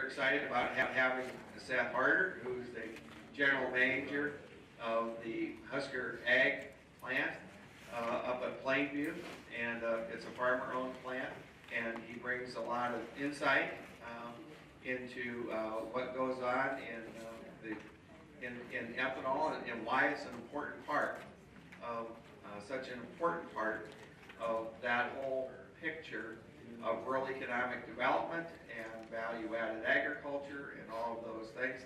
we're excited about having Seth Harder, who's the general manager of the Husker Ag plant up at Plainview, and it's a farmer-owned plant, and he brings a lot of insight into what goes on in ethanol and why it's an important part of such an important part of that whole picture of rural economic development and value-added agriculture and all of those things.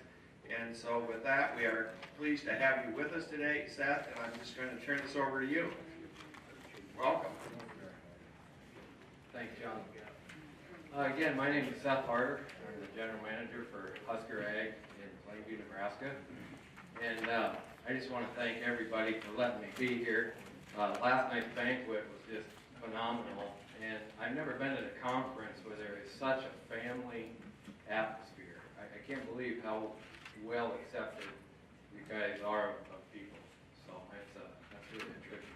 And so with that, we are pleased to have you with us today, Seth, and I'm just going to turn this over to you. Welcome. Thanks, John. Again, my name is Seth Harder. I'm the general manager for Husker Ag in Plainview, Nebraska. And I just want to thank everybody for letting me be here. Last night's banquet was just phenomenal, and I've never been at a conference where there is such a family atmosphere. I can't believe how well accepted you guys are of people. So that's really a tribute.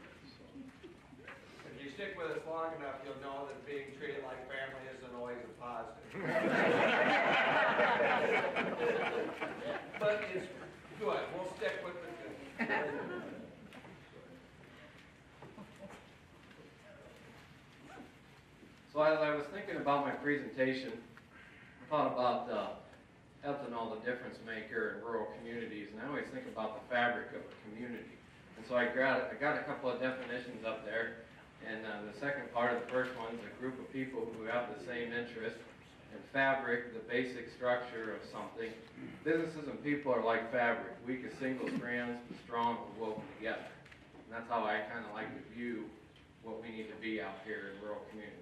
If you stick with us long enough, you'll know that being treated like family isn't always a positive. But it's good. We'll stick with the good. So as I was thinking about my presentation, I thought about ethanol, the difference maker in rural communities, and I always think about the fabric of a community. And so I got a couple of definitions up there, and the second part of the first one is a group of people who have the same interest, and fabric, the basic structure of something. Businesses and people are like fabric, weak as single strands, but strong when woven together. And that's how I kind of like to view what we need to be out here in rural communities.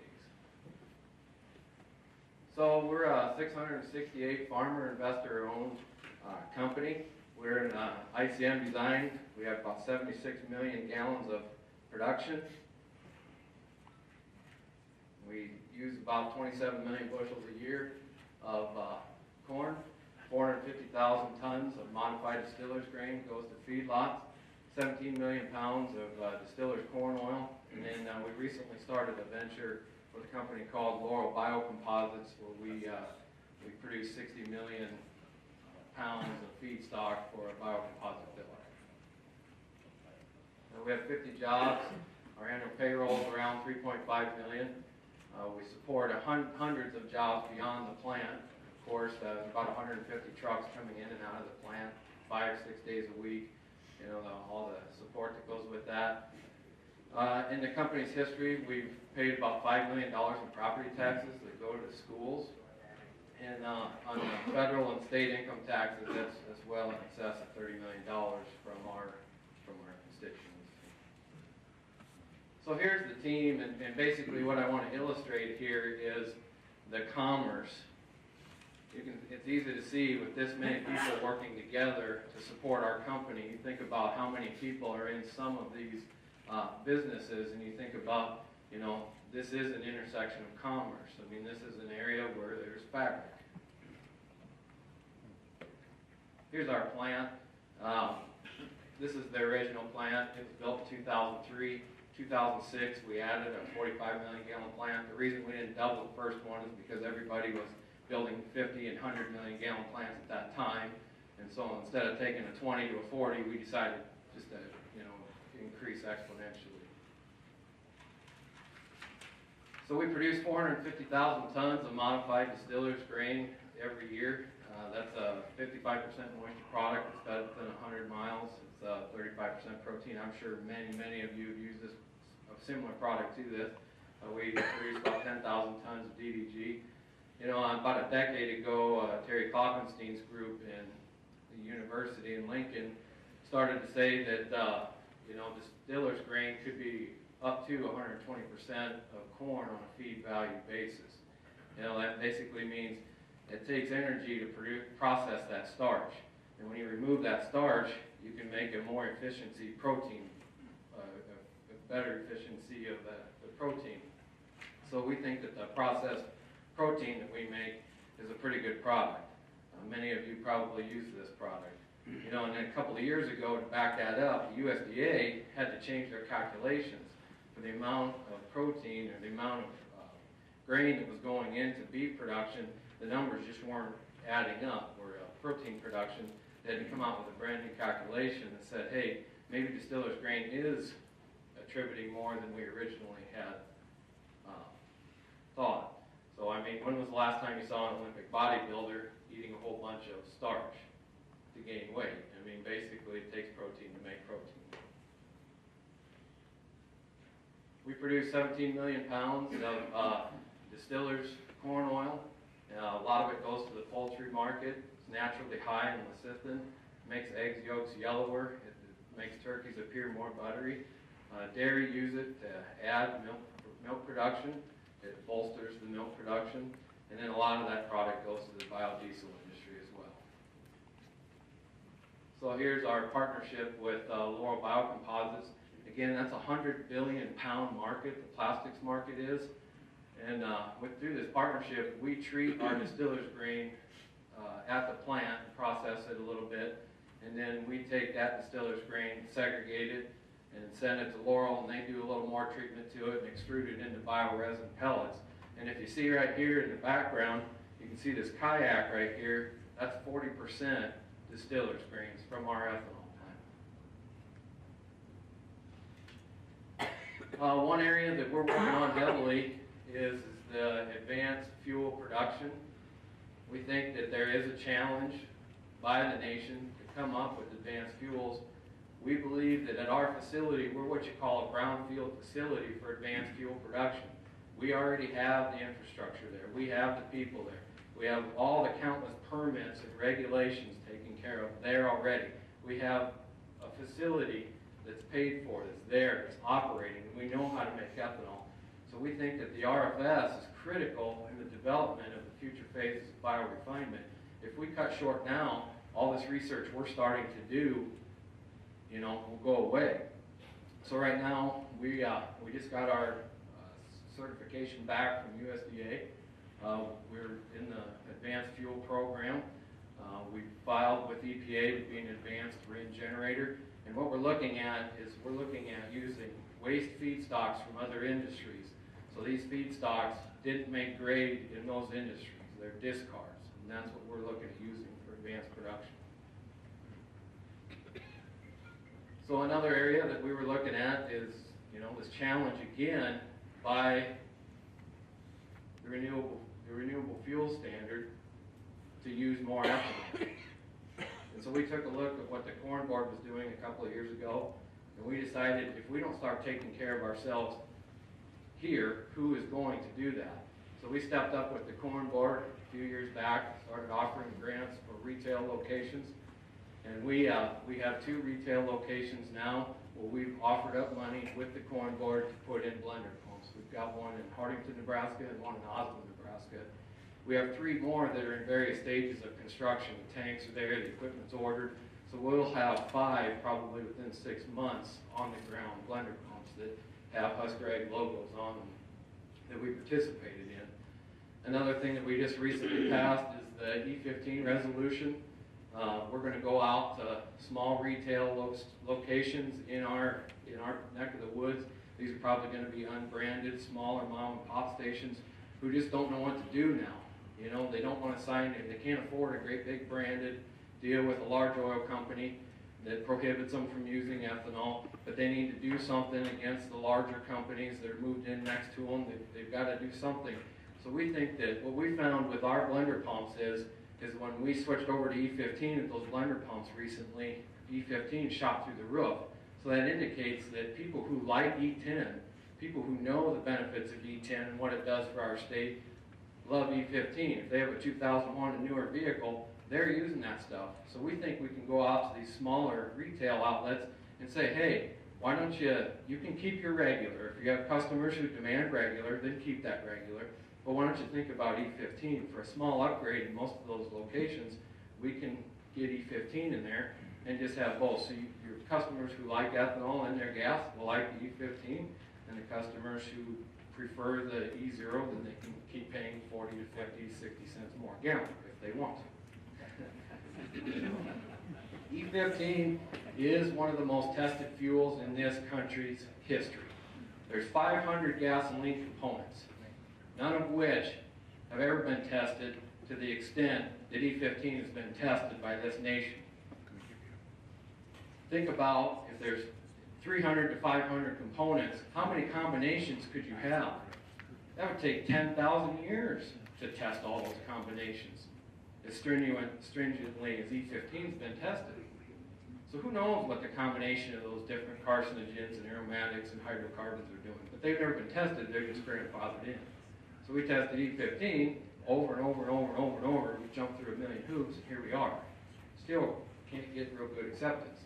So we're a 668 farmer investor owned company. We're in ICM designed. We have about 76 million gallons of production. We use about 27 million bushels a year of corn. 450,000 tons of modified distiller's grain goes to feedlots. 17 million pounds of distiller's corn oil. And then we recently started a venture with a company called Laurel Biocomposites, where we produce 60 million pounds of feedstock for a biocomposite filler. We have 50 jobs. Our annual payroll is around 3.5 million. We support hundreds of jobs beyond the plant. Of course, there's about 150 trucks coming in and out of the plant 5 or 6 days a week. You know, all the support that goes with that. In the company's history, we've paid about $5 million in property taxes that go to schools. And on the federal and state income taxes, that's well in excess of $30 million from our constituents. So here's the team, and basically what I want to illustrate here is the commerce. It's easy to see with this many people working together to support our company. You think about how many people are in some of these businesses, and you think about, you know, this is an intersection of commerce. I mean, this is an area where there's fabric. Here's our plant. This is the original plant. It was built in 2003. 2006, we added a 45 million gallon plant. The reason we didn't double the first one is because everybody was building 50 and 100 million gallon plants at that time. And so instead of taking a 20 to a 40, we decided just to, you know, increase exponentially. So we produce 450,000 tons of modified distiller's grain every year. That's a 55% moisture product. It's better than 100 miles. It's 35% protein. I'm sure many of you have used this, a similar product to this. We produce about 10,000 tons of DDG. You know, about a decade ago, Terry Kloppenstein's group in the university in Lincoln started to say that you know, distiller's grain could be up to 120% of corn on a feed value basis. You know, that basically means it takes energy to process that starch. And when you remove that starch, you can make a more efficiency protein, a better efficiency of the protein. So we think that the processed protein that we make is a pretty good product. Many of you probably use this product. You know, and then a couple of years ago, to back that up, the USDA had to change their calculations for the amount of protein or the amount of grain that was going into beef production, the numbers just weren't adding up. Or protein production, they had to come out with a brand new calculation that said, hey, maybe distillers grain is attributing more than we originally had thought. So I mean, when was the last time you saw an Olympic bodybuilder eating a whole bunch of starch to gain weight? I mean, basically it takes protein to make protein. We produce 17 million pounds of distillers corn oil. A lot of it goes to the poultry market. It's naturally high in lecithin. Makes eggs yolks yellower. It makes turkeys appear more buttery. Dairy use it to add milk production. It bolsters the milk production. And then a lot of that product goes to the biodiesel industry as well. So here's our partnership with Laurel Biocomposites. Again, that's a 100 billion pound market, the plastics market is. And through this partnership, we treat our distillers grain at the plant and process it a little bit. And then we take that distillers grain, segregate it, and send it to Laurel, and they do a little more treatment to it and extrude it into bioresin pellets. And if you see right here in the background, you can see this kayak right here. That's 40% distillers grains from our ethanol plant. One area that we're working on heavily is the advanced fuel production. We think that there is a challenge by the nation to come up with advanced fuels. We believe that at our facility, we're what you call a brownfield facility for advanced fuel production. We already have the infrastructure there. We have the people there. We have all the countless permits and regulations taken care of there already. We have a facility that's paid for, that's there, that's operating, and we know how to make ethanol. So we think that the RFS is critical in the development of the future phases of biorefinement. If we cut short now, all this research we're starting to do, will go away. So right now, we just got our certification back from USDA. We're in the advanced fuel program. We filed with EPA to be an advanced RIN generator. And what we're looking at is using waste feedstocks from other industries. So these feedstocks didn't make grade in those industries. They're discards. And that's what we're looking at using for advanced production. So another area that we were looking at is, this challenge again by the renewable fuel standard to use more ethanol. And so we took a look at what the Corn Board was doing a couple of years ago, and we decided if we don't start taking care of ourselves here, who is going to do that? So we stepped up with the Corn Board a few years back, started offering grants for retail locations. And we have 2 retail locations now where we've offered up money with the Corn Board to put in blender pumps. We've got one in Hardington, Nebraska, and one in Osmond, Nebraska. We have 3 more that are in various stages of construction. The tanks are there, the equipment's ordered. So we'll have 5 probably within 6 months on the ground blender pumps that have Husker Ag logos on them that we participated in. Another thing that we just recently passed is the E15 resolution. We're going to go out to small retail locations in our neck of the woods. These are probably going to be unbranded, smaller mom and pop stations who just don't know what to do now. They don't want to sign it. They can't afford a great big branded deal with a large oil company that prohibits them from using ethanol, but they need to do something against the larger companies that are moved in next to them. They've got to do something. So we think that what we found with our blender pumps is when we switched over to E15 with those blender pumps recently, E15 shot through the roof. So that indicates that people who like E10, people who know the benefits of E10 and what it does for our state, love E15. If they have a 2001 and newer vehicle, they're using that stuff. So we think we can go out to these smaller retail outlets and say, hey, why don't you can keep your regular. If you have customers who demand regular, then keep that regular. But why don't you think about E15? For a small upgrade in most of those locations, we can get E15 in there and just have both. So your customers who like ethanol in their gas will like the E15, and the customers who prefer the E0, then they can keep paying 40 to 50, 60 cents more a gallon if they want to. E15 is one of the most tested fuels in this country's history. There's 500 gasoline components. none of which have ever been tested to the extent that E15 has been tested by this nation. Think about if there's 300 to 500 components, how many combinations could you have? That would take 10,000 years to test all those combinations as stringently as E15's been tested. So who knows what the combination of those different carcinogens and aromatics and hydrocarbons are doing. But they've never been tested, they're just grandfathered in. So we tested E15 over and over and over and over and over. We jumped through a million hoops, and here we are. Still can't get real good acceptance.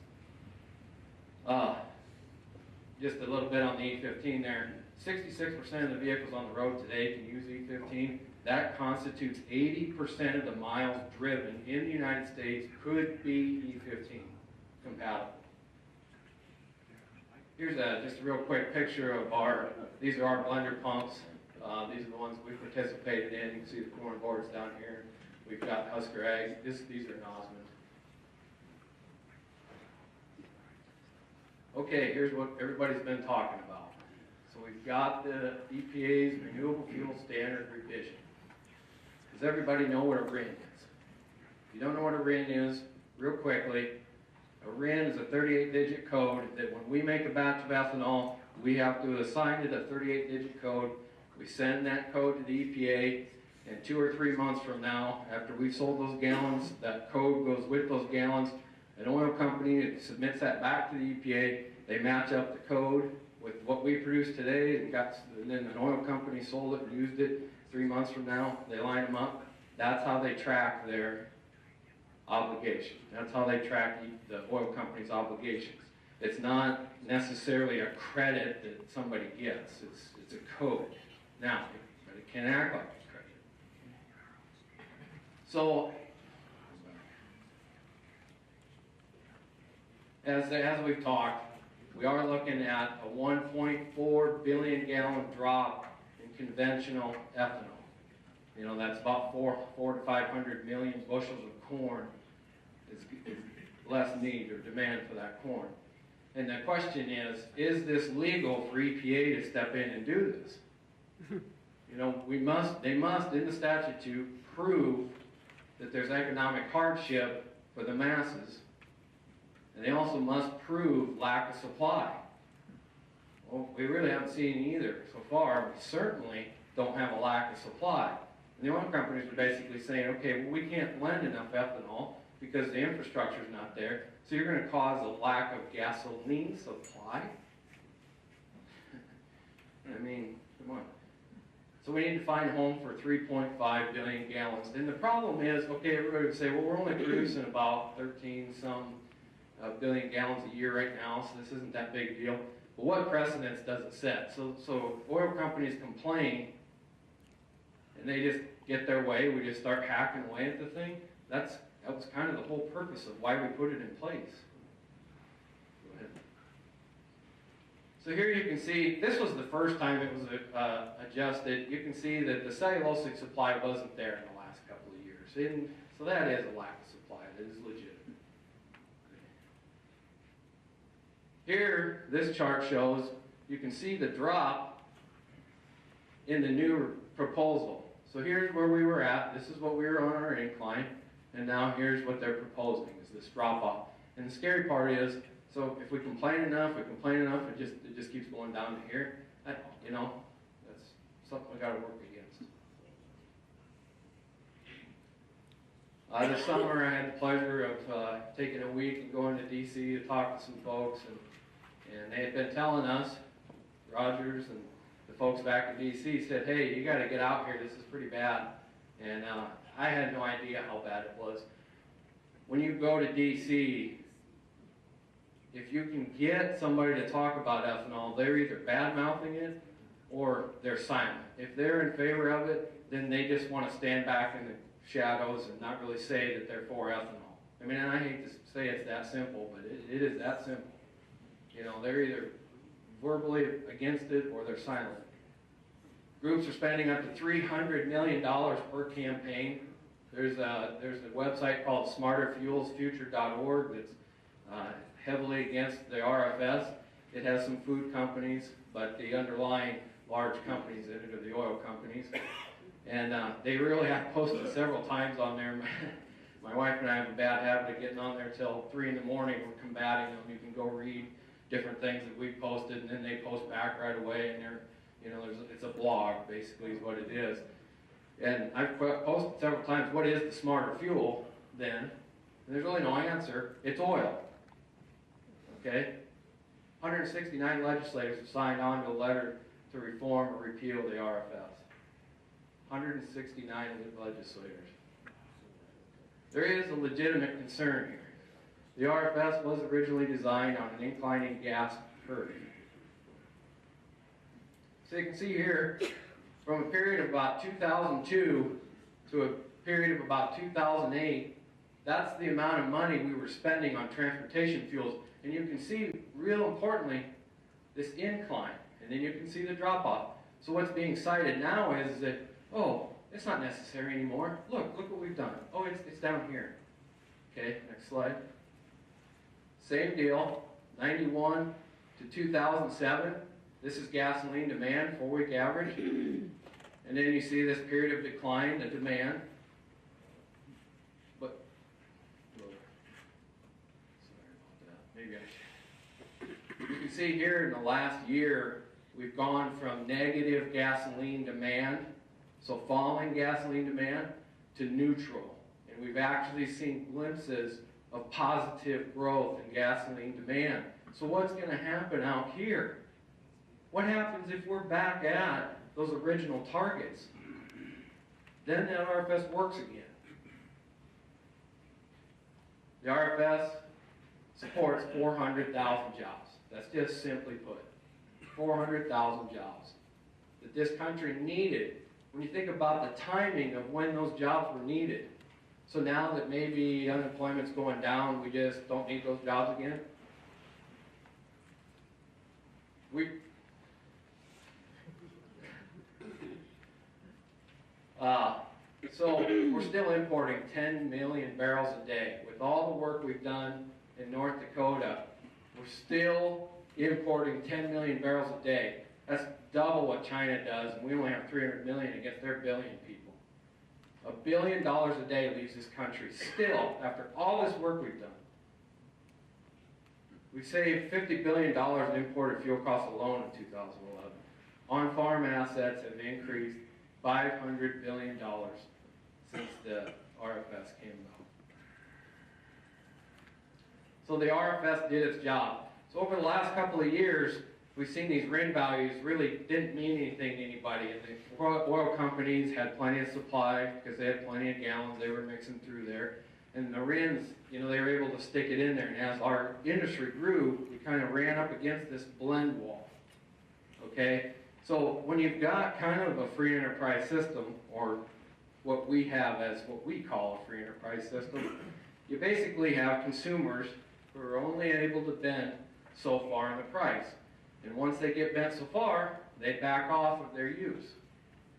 Just a little bit on the E15 there. 66% of the vehicles on the road today can use E15. That constitutes 80% of the miles driven in the United States could be E15 compatible. Here's just a real quick picture of these are our blender pumps. These are the ones we participated in. You can see the corn boards down here. We've got Husker Ag. These are Nosman. Okay, here's what everybody's been talking about. So we've got the EPA's Renewable Fuel Standard revision. Does everybody know what a RIN is? If you don't know what a RIN is, real quickly, a RIN is a 38-digit code that when we make a batch of ethanol, we have to assign it a 38-digit code. We send that code to the EPA, and 2 or 3 months from now, after we've sold those gallons, that code goes with those gallons. An oil company submits that back to the EPA. They match up the code with what we produce today, and then an oil company sold it and used it. 3 months from now, they line them up. That's how they track their obligation. That's how they track the oil company's obligations. It's not necessarily a credit that somebody gets. It's a code. Now, but it can act like a credit. So, as we've talked, we are looking at a 1.4 billion gallon drop in conventional ethanol. You know, that's about 4 to 500 million bushels of corn is less need or demand for that corn. And the question is this legal for EPA to step in and do this? You know, they must, in the statute, prove that there's economic hardship for the masses. And they also must prove lack of supply. Well, we really haven't seen either so far. We certainly don't have a lack of supply. And the oil companies are basically saying, okay, well, we can't blend enough ethanol because the infrastructure is not there, so you're going to cause a lack of gasoline supply? I mean, come on. So we need to find a home for 3.5 billion gallons. And the problem is, okay, everybody would say, well, we're only producing about 13-some billion gallons a year right now, so this isn't that big a deal. But what precedence does it set? So oil companies complain, and they just get their way. We just start hacking away at the thing. That was kind of the whole purpose of why we put it in place. Go ahead. So here you can see, this was the first time it was adjusted. You can see that the cellulosic supply wasn't there in the last couple of years. And so that is a lack of supply. That is legitimate. Here, this chart shows, you can see the drop in the new proposal. So here's where we were at. This is what we were on our incline. And now here's what they're proposing, is this drop off. And the scary part is, so if we complain enough, it just keeps going down to here. You know, that's something we got to work against. This summer I had the pleasure of taking a week and going to DC to talk to some folks, and they had been telling us, Rogers and the folks back in DC said, hey, you got to get out here, this is pretty bad. And I had no idea how bad it was. When you go to DC, if you can get somebody to talk about ethanol, they're either bad-mouthing it or they're silent. If they're in favor of it, then they just want to stand back in the shadows and not really say that they're for ethanol. I mean, and I hate to say it's that simple, but it is that simple. You know, they're either verbally against it or they're silent. Groups are spending up to $300 million per campaign. There's a website called smarterfuelsfuture.org that's heavily against the RFS. It has some food companies, but the underlying large companies in it, or the oil companies. And they really have posted several times on there. My wife and I have a bad habit of getting on there till 3 in the morning. We're combating them. You can go read different things that we've posted, and then they post back right away. And they're, you know, it's a blog, basically, is what it is. And I've posted several times, what is the smarter fuel then? And there's really no answer. It's oil. Okay? 169 legislators have signed on to a letter to reform or repeal the RFS. 169 legislators. There is a legitimate concern here. The RFS was originally designed on an inclining gas curve. So you can see here, from a period of about 2002 to a period of about 2008, that's the amount of money we were spending on transportation fuels. And you can see, real importantly, this incline. And then you can see the drop-off. So what's being cited now is that, oh, it's not necessary anymore. Look what we've done. Oh, it's down here. Okay, next slide. Same deal, 91 to 2007. This is gasoline demand, 4-week average. And then you see this period of decline, the demand. But, sorry about that. Maybe I should. You can see here in the last year, we've gone from negative gasoline demand, so falling gasoline demand, to neutral. And we've actually seen glimpses of positive growth in gasoline demand. So what's going to happen out here? What happens if we're back at those original targets? Then that RFS works again. The RFS supports 400,000 jobs. That's just simply put. 400,000 jobs that this country needed. When you think about the timing of when those jobs were needed. So now that maybe unemployment's going down, we just don't need those jobs again? So we're still importing 10 million barrels a day. With all the work we've done in North Dakota, we're still importing 10 million barrels a day. That's double what China does, and we only have 300 million against their billion people. $1 billion a day leaves this country still, after all this work we've done. We saved $50 billion in imported fuel costs alone in 2011. On-farm assets have increased $500 billion since the RFS came out. So the RFS did its job. So over the last couple of years, we've seen these RIN values really didn't mean anything to anybody. And the oil companies had plenty of supply because they had plenty of gallons they were mixing through there. And the RINs, you know, they were able to stick it in there. And as our industry grew, we kind of ran up against this blend wall. Okay? So when you've got kind of a free enterprise system, or what we have as what we call a free enterprise system, you basically have consumers who are only able to bend so far in the price. And once they get bent so far, they back off of their use.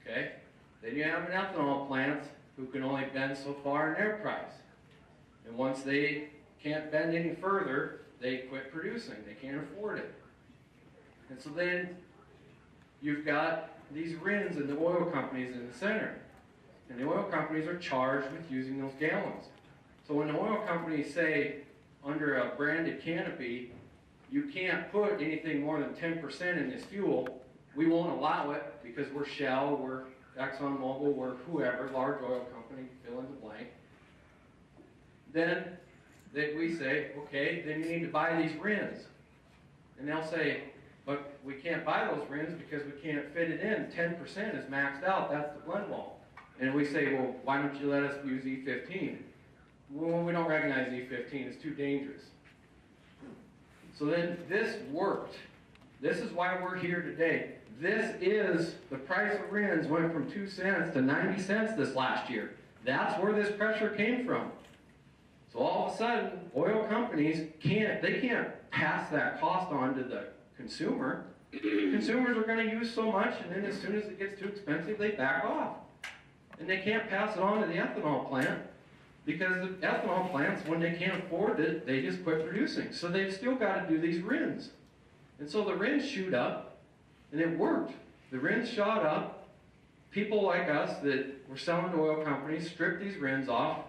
Okay? Then you have ethanol plants who can only bend so far in their price. And once they can't bend any further, they quit producing. They can't afford it. And so then you've got these RINs and the oil companies in the center. And the oil companies are charged with using those gallons. So when the oil companies say, under a branded canopy, you can't put anything more than 10% in this fuel, we won't allow it because we're Shell, we're ExxonMobil, we're whoever, large oil company, fill in the blank. Then we say, okay, then you need to buy these RINs. And they'll say, but we can't buy those RINs because we can't fit it in. 10% is maxed out, that's the blend wall. And we say, well, why don't you let us use E15? Well, we don't recognize E15, it's too dangerous. So then this worked. This is why we're here today. This is, the price of RINs went from 2 cents to 90 cents this last year. That's where this pressure came from. So all of a sudden, oil companies can't pass that cost on to the consumer. Consumers are going to use so much, and then as soon as it gets too expensive, they back off. And they can't pass it on to the ethanol plant, because the ethanol plants, when they can't afford it, they just quit producing. So they've still got to do these RINs. And so the RINs shoot up, and it worked. The RINs shot up. People like us that were selling to oil companies stripped these RINs off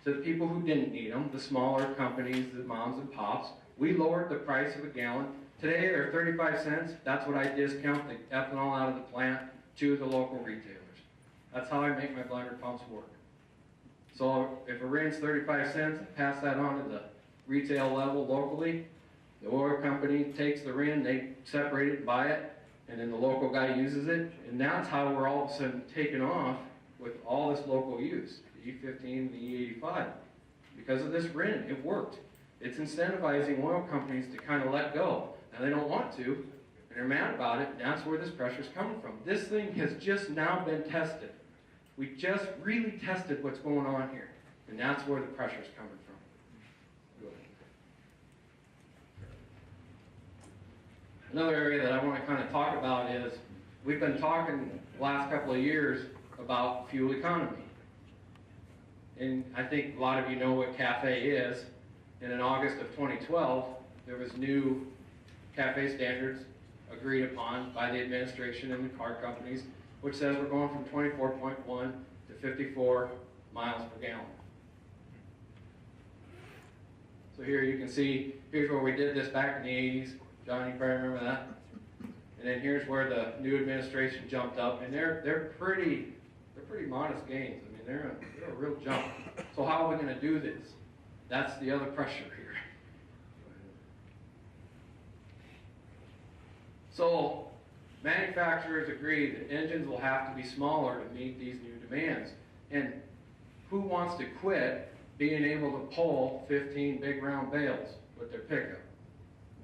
to people who didn't need them, the smaller companies, the moms and pops. We lowered the price of a gallon. Today they're 35 cents. That's what I discount the ethanol out of the plant to the local retailers. That's how I make my blender pumps work. So if a RIN's 35 cents, I pass that on to the retail level locally. The oil company takes the RIN, they separate it and buy it, and then the local guy uses it. And that's how we're all of a sudden taking off with all this local use, the E15 and the E85. Because of this RIN, it worked. It's incentivizing oil companies to kind of let go. Now they don't want to, and they're mad about it, and that's where this pressure's coming from. This thing has just now been tested. We just really tested what's going on here, and that's where the pressure's coming from. Another area that I want to kind of talk about is, we've been talking the last couple of years about fuel economy. And I think a lot of you know what CAFE is. And in August of 2012, there was new CAFE standards agreed upon by the administration and the car companies, which says we're going from 24.1 to 54 miles per gallon. So here you can see, here's where we did this back in the 80s. John, you probably remember that. And then here's where the new administration jumped up, and they're pretty modest gains. I mean, they're a real jump. So how are we going to do this? That's the other pressure here. So manufacturers agree that engines will have to be smaller to meet these new demands. And who wants to quit being able to pull 15 big round bales with their pickup?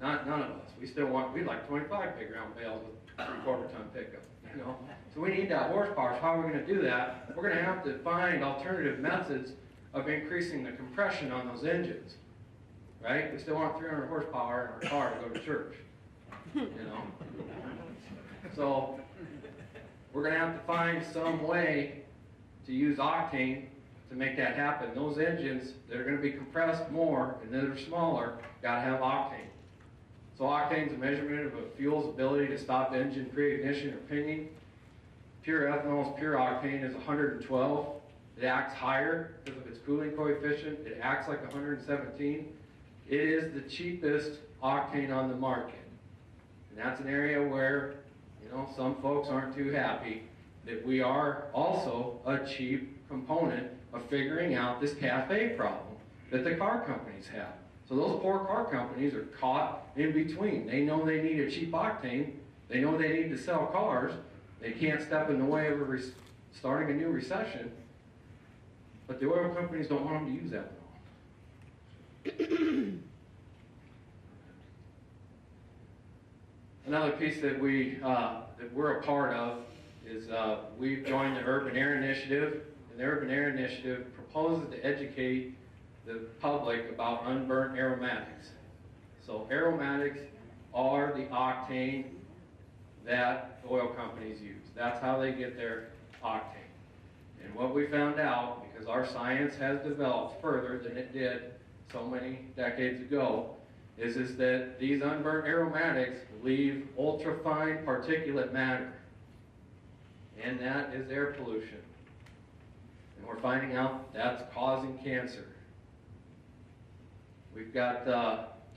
None of us. We'd like 25 big round bales with 3/4 ton pickup, you know? So we need that horsepower. So how are we going to do that? We're going to have to find alternative methods of increasing the compression on those engines, right? We still want 300 horsepower in our car to go to church, you know? So we're going to have to find some way to use octane to make that happen. Those engines that are going to be compressed more and that are smaller got to have octane. So octane is a measurement of a fuel's ability to stop engine pre-ignition or pinging. Pure ethanol's pure octane is 112. It acts higher because of its cooling coefficient. It acts like 117. It is the cheapest octane on the market. And that's an area where, you know, some folks aren't too happy that we are also a cheap component of figuring out this CAFE problem that the car companies have. So those poor car companies are caught in between. They know they need a cheap octane. They know they need to sell cars. They can't step in the way of starting a new recession. But the oil companies don't want them to use ethanol. Another piece that we're a part of is we've joined the Urban Air Initiative, and the Urban Air Initiative proposes to educate the public about unburnt aromatics. So aromatics are the octane that oil companies use. That's how they get their octane. And what we found out, because our science has developed further than it did so many decades ago, is that these unburnt aromatics leave ultrafine particulate matter. And that is air pollution. And we're finding out that's causing cancer. We've got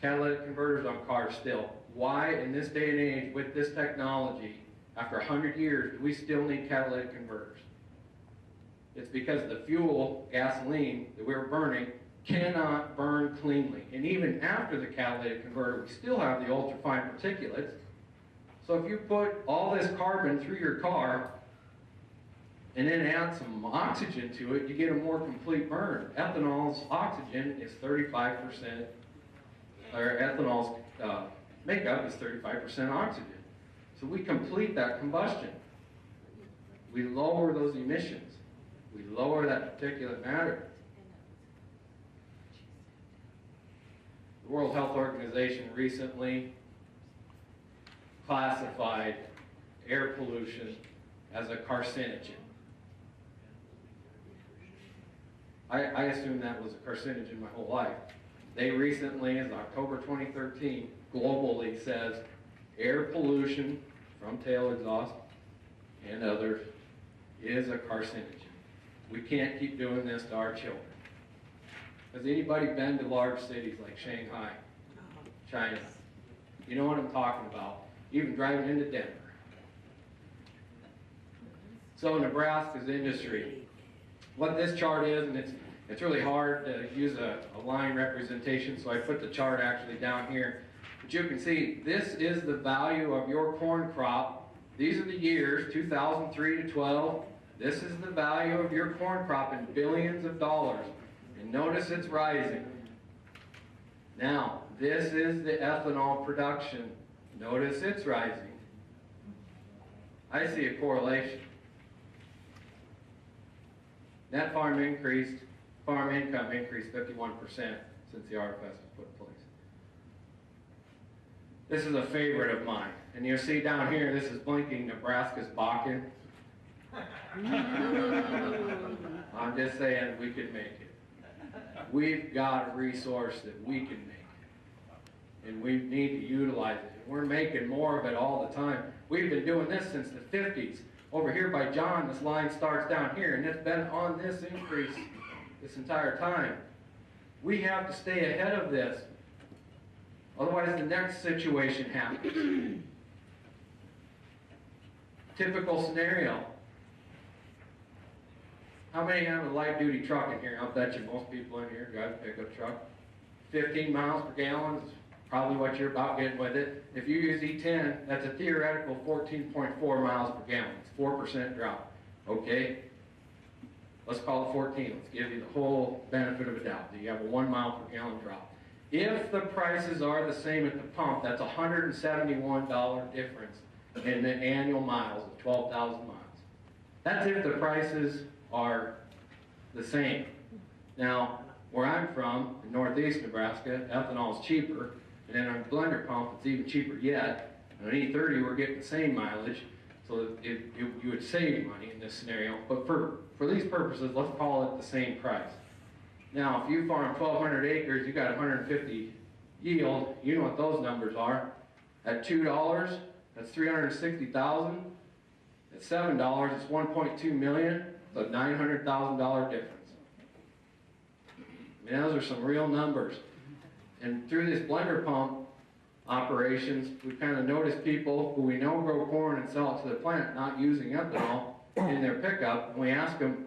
catalytic converters on cars still. Why, in this day and age, with this technology, after 100 years, do we still need catalytic converters? It's because the fuel, gasoline, that we're burning cannot burn cleanly. And even after the catalytic converter, we still have the ultrafine particulates. So if you put all this carbon through your car and then add some oxygen to it, you get a more complete burn. Ethanol's oxygen is 35%, or ethanol's makeup is 35% oxygen. So we complete that combustion. We lower those emissions. We lower that particulate matter. The World Health Organization recently classified air pollution as a carcinogen. I assumed that was a carcinogen my whole life. They recently, as October 2013, globally says air pollution from tail exhaust and others is a carcinogen. We can't keep doing this to our children. Has anybody been to large cities like Shanghai, China? You know what I'm talking about. Even driving into Denver. So Nebraska's industry. What this chart is, and it's really hard to use a line representation, so I put the chart actually down here. But you can see, this is the value of your corn crop. These are the years, 2003 to 12. This is the value of your corn crop in billions of dollars. And notice it's rising. Now, this is the ethanol production. Notice it's rising. I see a correlation. Net farm income increased 51% since the RFS was put in place. This is a favorite of mine. And you'll see down here, this is blinking Nebraska's Bakken. I'm just saying we could make it. We've got a resource that we can make. And we need to utilize it. And we're making more of it all the time. We've been doing this since the 50s. Over here by John, this line starts down here, and it's been on this increase this entire time. We have to stay ahead of this. Otherwise, the next situation happens. Typical scenario. How many have a light-duty truck in here? I'll bet you most people in here drive a pickup truck. 15 miles per gallon is probably what you're about getting with it. If you use E10, that's a theoretical 14.4 miles per gallon. It's 4% drop. Okay? Let's call it 14. Let's give you the whole benefit of a doubt. You have a 1 mile per gallon drop. If the prices are the same at the pump, that's a $171 difference in the annual miles of 12,000 miles. That's if the prices are the same. Now, where I'm from, in northeast Nebraska, ethanol is cheaper, and then on a blender pump, it's even cheaper yet. And on E30, we're getting the same mileage, so you would save money in this scenario. But for these purposes, let's call it the same price. Now, if you farm 1,200 acres, you got 150 yield, you know what those numbers are. At $2, that's 360,000. At $7, it's 1.2 million. It's a $900,000 difference. I mean, those are some real numbers. And through this blender pump operations, we kind of noticed people who we know grow corn and sell it to the plant not using ethanol in their pickup. And we ask them,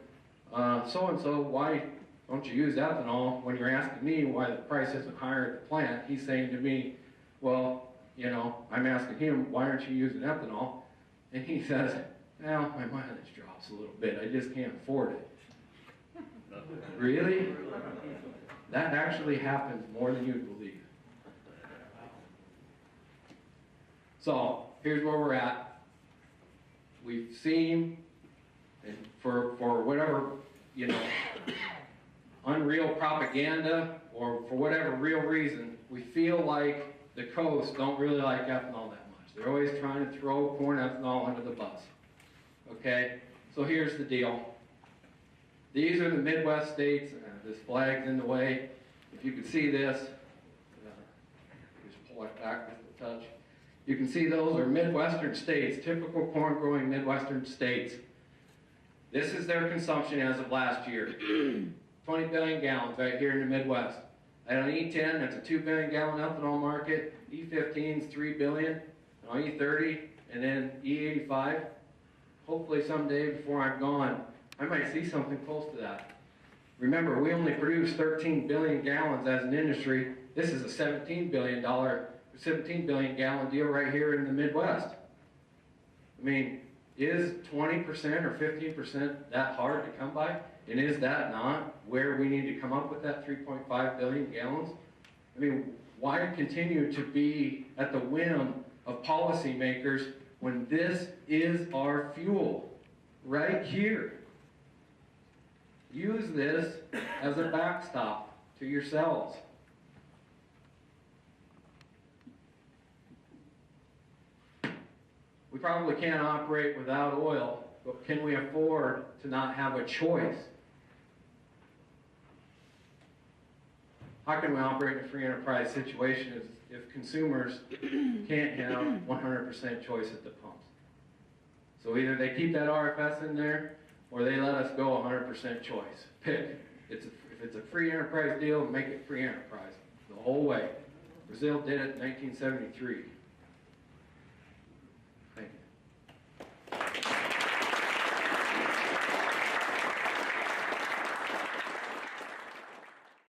so-and-so, why don't you use ethanol? When you're asking me why the price isn't higher at the plant, he's saying to me, well, you know, I'm asking him, why aren't you using ethanol? And he says, well, my mileage drops a little bit. I just can't afford it. Really? That actually happens more than you'd believe. So, here's where we're at. We've seen, and for whatever, you know, unreal propaganda, or for whatever real reason, we feel like the coast don't really like ethanol that much. They're always trying to throw corn ethanol under the bus. Okay? So here's the deal. These are the Midwest states. This flag's in the way. If you can see this, just pull it back just a touch. You can see those are Midwestern states, typical corn-growing Midwestern states. This is their consumption as of last year. 20 billion gallons right here in the Midwest. And on E10, that's a 2 billion gallon ethanol market. E15 is 3 billion. On E30, and then E85. Hopefully someday before I'm gone, I might see something close to that. Remember, we only produce 13 billion gallons as an industry. This is a $17 billion gallon deal right here in the Midwest. I mean, is 20% or 15% that hard to come by? And is that not where we need to come up with that 3.5 billion gallons? I mean, why continue to be at the whim of policymakers when this is our fuel right here? Use this as a backstop to yourselves. We probably can't operate without oil, but can we afford to not have a choice? How can we operate in a free enterprise situation if consumers can't have 100% choice at the pumps? So either they keep that RFS in there, or they let us go 100% choice. Pick. If it's a free enterprise deal, make it free enterprise the whole way. Brazil did it in 1973.